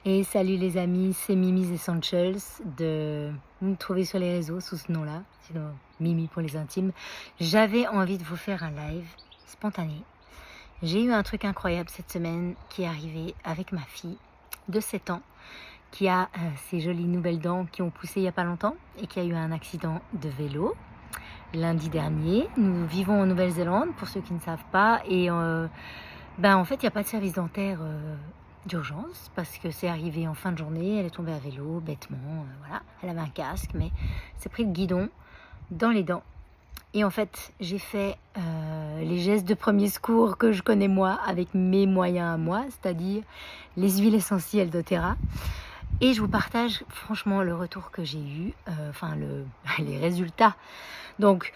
Et salut les amis, c'est Mimi's Essentials vous me trouvez sur les réseaux sous ce nom-là, sinon Mimi pour les intimes. J'avais envie de vous faire un live spontané. J'ai eu un truc incroyable cette semaine qui est arrivé avec ma fille de 7 ans qui a ces jolies nouvelles dents qui ont poussé il n'y a pas longtemps et qui a eu un accident de vélo lundi dernier. Nous vivons en Nouvelle-Zélande pour ceux qui ne savent pas et en fait il n'y a pas de service dentaire d'urgence parce que c'est arrivé en fin de journée, elle est tombée à vélo bêtement, voilà, elle avait un casque mais s'est pris le guidon dans les dents et en fait j'ai fait les gestes de premier secours que je connais moi avec mes moyens à moi, c'est-à-dire les huiles essentielles d'Otera et je vous partage franchement le retour que j'ai eu, les résultats. Donc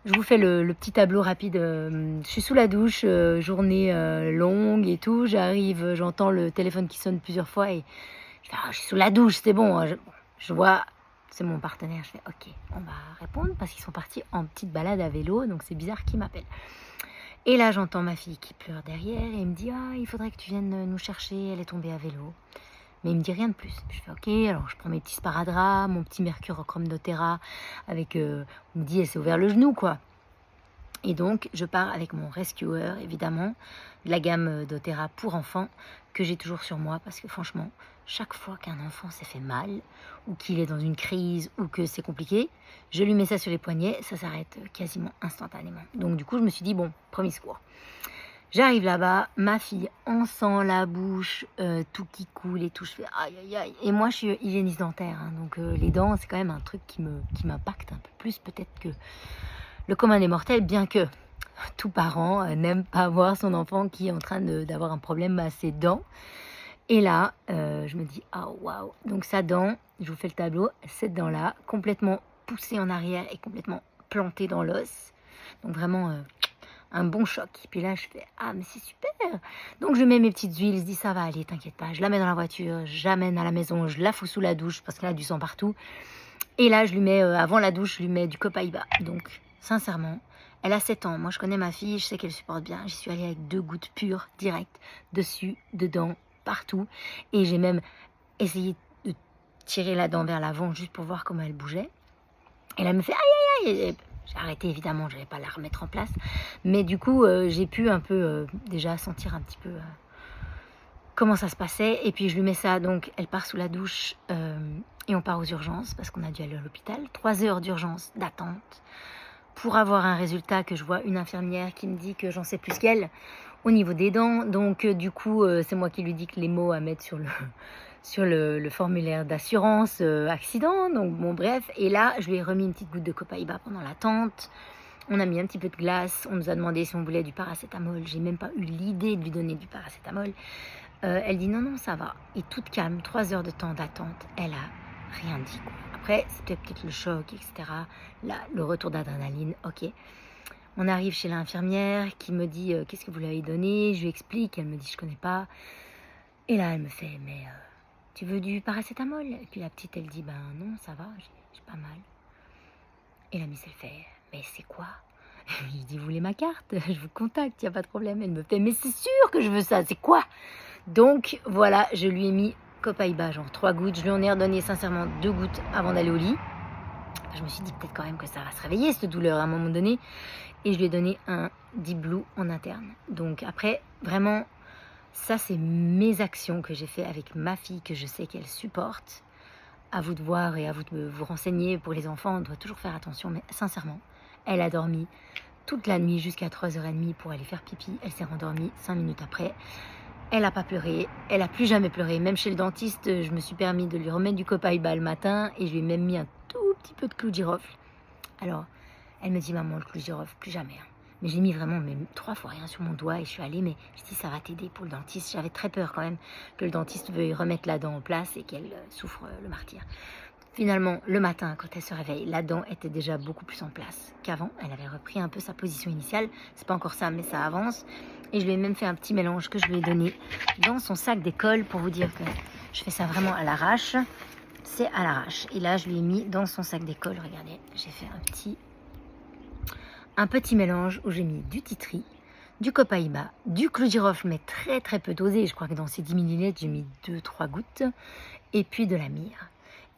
je vous fais le petit tableau rapide. Je suis sous la douche, journée longue et tout. J'arrive, j'entends le téléphone qui sonne plusieurs fois et je fais je suis sous la douche, c'est bon. Je vois, c'est mon partenaire. Je fais ok, on va répondre parce qu'ils sont partis en petite balade à vélo, donc c'est bizarre qu'ils m'appellent. Et là, j'entends ma fille qui pleure derrière et elle me dit il faudrait que tu viennes nous chercher, elle est tombée à vélo. Mais il me dit rien de plus. Je fais ok, alors je prends mes petits sparadraps, mon petit mercurochrome d'Otera avec, on me dit elle s'est ouvert le genou quoi. Et donc je pars avec mon rescuer évidemment, de la gamme d'Otera pour enfants que j'ai toujours sur moi parce que franchement, chaque fois qu'un enfant s'est fait mal ou qu'il est dans une crise ou que c'est compliqué, je lui mets ça sur les poignets, ça s'arrête quasiment instantanément. Donc du coup je me suis dit bon, premier secours. J'arrive là-bas, ma fille en sang la bouche, tout qui coule et tout. Je fais aïe aïe aïe. Et moi, je suis hygiéniste dentaire, hein, donc les dents, c'est quand même un truc qui m'impacte un peu plus peut-être que le commun des mortels, bien que tout parent n'aime pas voir son enfant qui est en train d'avoir un problème à ses dents. Et là, je me dis waouh. Donc sa dent, je vous fais le tableau, cette dent-là, complètement poussée en arrière et complètement plantée dans l'os. Donc vraiment un bon choc. Et puis là, je fais mais c'est super. Donc je mets mes petites huiles, je dis ça va aller, t'inquiète pas. Je la mets dans la voiture, j'amène à la maison, je la fous sous la douche parce qu'elle a du sang partout. Et là, je lui mets, avant la douche, je lui mets du copaïba. Donc, sincèrement, elle a 7 ans. Moi, je connais ma fille, je sais qu'elle supporte bien. J'y suis allée avec 2 gouttes pures, direct, dessus, dedans, partout. Et j'ai même essayé de tirer la dent vers l'avant juste pour voir comment elle bougeait. Et là, elle me fait aïe aïe aïe. J'ai arrêté, évidemment, je n'allais pas la remettre en place. Mais du coup, j'ai pu un peu déjà sentir un petit peu comment ça se passait. Et puis, je lui mets ça. Donc, elle part sous la douche et on part aux urgences parce qu'on a dû aller à l'hôpital. 3 heures d'urgence d'attente pour avoir un résultat que je vois une infirmière qui me dit que j'en sais plus qu'elle au niveau des dents. Donc, du coup, c'est moi qui lui dis que les mots à mettre sur le formulaire d'assurance accident. Donc, bon, bref. Et là, je lui ai remis une petite goutte de copaïba pendant l'attente. On a mis un petit peu de glace. On nous a demandé si on voulait du paracétamol. J'ai même pas eu l'idée de lui donner du paracétamol. Elle dit non, ça va. Et toute calme, 3 heures de temps d'attente, elle a rien dit. Quoi. Après, c'était peut-être le choc, etc. Là, le retour d'adrénaline, ok. On arrive chez l'infirmière qui me dit qu'est-ce que vous lui avez donné. Je lui explique, elle me dit je connais pas. Et là, elle me fait mais tu veux du paracétamol? Et puis la petite, elle dit non, ça va, j'ai pas mal. Et la miss, elle fait mais c'est quoi? Je dis vous voulez ma carte? Je vous contacte, il n'y a pas de problème. Elle me fait mais c'est sûr que je veux ça, c'est quoi? Donc voilà, je lui ai mis copaïba, genre 3 gouttes. Je lui en ai redonné sincèrement 2 gouttes avant d'aller au lit. Je me suis dit peut-être quand même que ça va se réveiller cette douleur à un moment donné. Et je lui ai donné un Deep Blue en interne. Donc après, vraiment, ça c'est mes actions que j'ai fait avec ma fille, que je sais qu'elle supporte. À vous de voir et à vous de vous renseigner. Pour les enfants, on doit toujours faire attention. Mais sincèrement, elle a dormi toute la nuit jusqu'à 3h30 pour aller faire pipi. Elle s'est rendormie 5 minutes après. Elle n'a pas pleuré, elle n'a plus jamais pleuré. Même chez le dentiste, je me suis permis de lui remettre du copaïba le matin et je lui ai même mis un tout petit peu de clou de girofle. Alors, elle me dit maman, le clou de girofle, plus jamais. Hein. Mais j'ai mis vraiment 3 fois rien sur mon doigt et je suis allée, mais je dis ça va t'aider pour le dentiste. J'avais très peur quand même que le dentiste veuille remettre la dent en place et qu'elle souffre le martyre. Finalement, le matin, quand elle se réveille, la dent était déjà beaucoup plus en place qu'avant. Elle avait repris un peu sa position initiale. C'est pas encore ça, mais ça avance. Et je lui ai même fait un petit mélange que je lui ai donné dans son sac d'école pour vous dire que je fais ça vraiment à l'arrache. C'est à l'arrache. Et là, je lui ai mis dans son sac d'école. Regardez, j'ai fait un petit mélange où j'ai mis du titri, du copaïba, du clou de girofle, mais très très peu dosé. Je crois que dans ces 10 millilitres, j'ai mis 2-3 gouttes. Et puis de la myrrhe.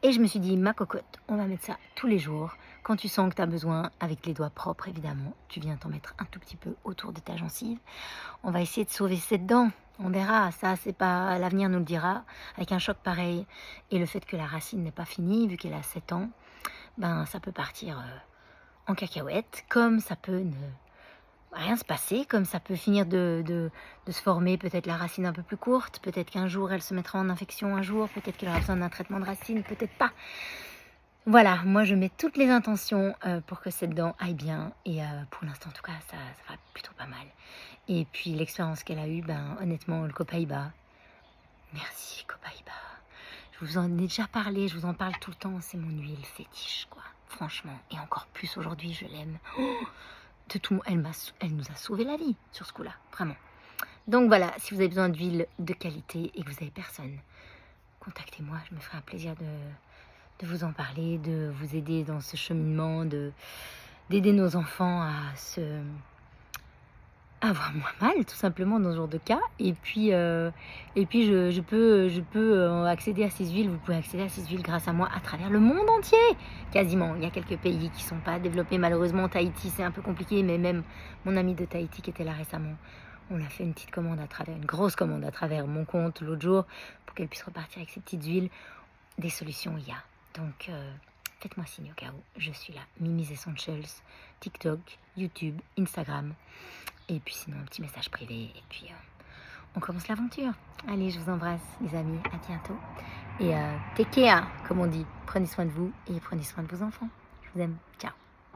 Et je me suis dit, ma cocotte, on va mettre ça tous les jours. Quand tu sens que tu as besoin, avec les doigts propres évidemment, tu viens t'en mettre un tout petit peu autour de ta gencive. On va essayer de sauver cette dent. On verra, ça c'est pas, l'avenir nous le dira. Avec un choc pareil et le fait que la racine n'est pas finie, vu qu'elle a 7 ans, ben ça peut partir en cacahuète, comme ça peut ne rien se passer, comme ça peut finir de se former peut-être la racine un peu plus courte, peut-être qu'un jour elle se mettra en infection un jour, peut-être qu'elle aura besoin d'un traitement de racine, peut-être pas. Voilà, moi je mets toutes les intentions pour que cette dent aille bien et pour l'instant en tout cas ça va plutôt pas mal. Et puis l'expérience qu'elle a eue, ben honnêtement le copaïba, merci copaïba. Je vous en ai déjà parlé, je vous en parle tout le temps, c'est mon huile fétiche quoi, franchement, et encore plus aujourd'hui je l'aime. Oh, de tout, elle nous a sauvé la vie sur ce coup-là, vraiment. Donc voilà, si vous avez besoin d'huile de qualité et que vous avez personne, contactez-moi, je me ferai un plaisir de vous en parler, de vous aider dans ce cheminement, d'aider nos enfants à avoir moins mal, tout simplement, dans ce genre de cas. Et puis je peux accéder à ces huiles, vous pouvez accéder à ces huiles grâce à moi à travers le monde entier, quasiment. Il y a quelques pays qui ne sont pas développés, malheureusement. Tahiti, c'est un peu compliqué, mais même mon ami de Tahiti qui était là récemment, on a fait une petite commande une grosse commande à travers mon compte l'autre jour, pour qu'elle puisse repartir avec ses petites huiles. Des solutions, il y a. Donc, faites-moi signe au cas où. Je suis là. Mimi's Essentials, TikTok, YouTube, Instagram. Et puis sinon, un petit message privé. Et puis, on commence l'aventure. Allez, je vous embrasse, les amis. À bientôt. Et take care, comme on dit. Prenez soin de vous et prenez soin de vos enfants. Je vous aime. Ciao.